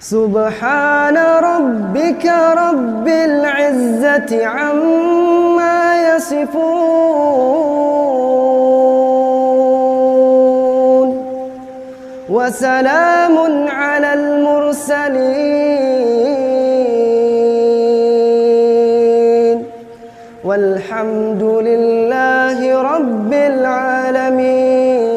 سبحان ربك رب العزة عما يصفون وسلام على المرسلين والحمد لله رب العالمين.